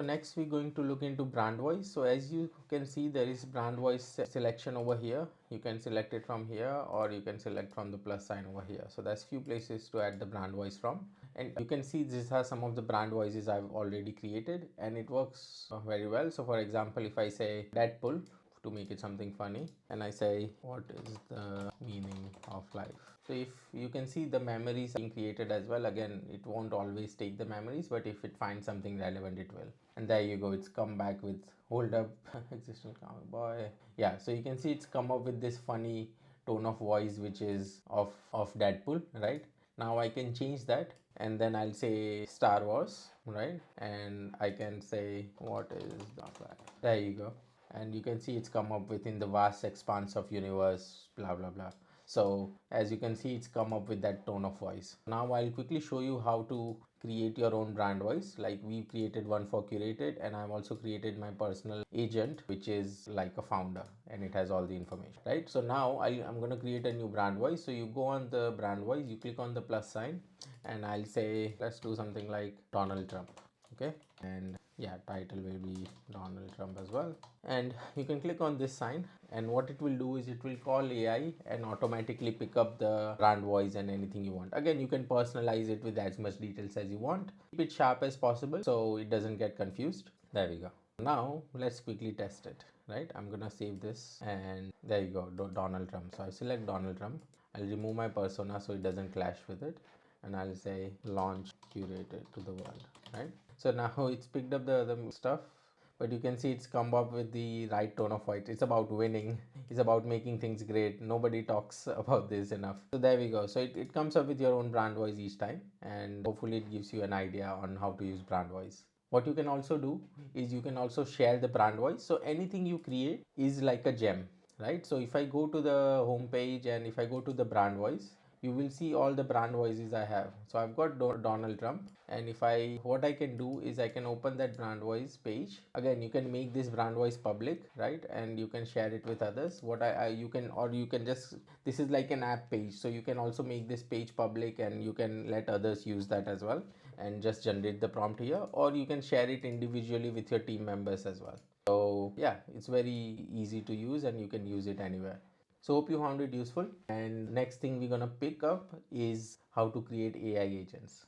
So next we're going to look into brand voice. So as you can see, there is brand voice selection over here. You can select it from here, or you can select from the plus sign over here. So there's few places to add the brand voice from, and you can see these are some of the brand voices I've already created, and it works very well. So for example, if I say Deadpool to make it something funny, and I say what is the meaning of life, so if you can see the memories being created as well. Again, it won't always take the memories, but if it finds something relevant, it will. And there you go, it's come back with hold up existing comic boy. Yeah, so you can see it's come up with this funny tone of voice which is of Deadpool, right? Now I can change that, and then I'll say Star Wars, right? And I can say what is that. There you go, and you can see it's come up within the vast expanse of universe, blah blah blah. So as you can see, it's come up with that tone of voice. Now I'll quickly show you how to create your own brand voice. Like we created one for Curateit, and I've also created my personal agent, which is like a founder, and it has all the information, right? So now I'm going to create a new brand voice. So you go on the brand voice, you click on the plus sign, and I'll say let's do something like Donald Trump. Okay, and yeah, title will be Donald Trump as well. And you can click on this sign, and what it will do is it will call AI and automatically pick up the brand voice and anything you want. Again, you can personalize it with as much details as you want. Keep it sharp as possible so it doesn't get confused. There we go. Now let's quickly test it, right? I'm gonna save this, and there you go, Donald Trump. So I select Donald Trump. I'll remove my persona so it doesn't clash with it, and I'll say launch Curateit to the world, right? So now it's picked up the stuff, but you can see it's come up with the right tone of voice. It's about winning, it's about making things great. Nobody talks about this enough. So there we go. So it comes up with your own brand voice each time, and hopefully it gives you an idea on how to use brand voice. What you can also do is you can also share the brand voice. So anything you create is like a gem, right? So if I go to the home page and if I go to the brand voice, you will see all the brand voices I have. So I've got Donald Trump, and if I what I can do is I can open that brand voice page. Again, you can make this brand voice public, right? And you can share it with others. What I you can, or you can just, this is like an app page, so you can also make this page public and you can let others use that as well, and just generate the prompt here, or you can share it individually with your team members as well. So yeah, it's very easy to use and you can use it anywhere. So hope you found it useful, and next thing we're gonna pick up is how to create AI agents.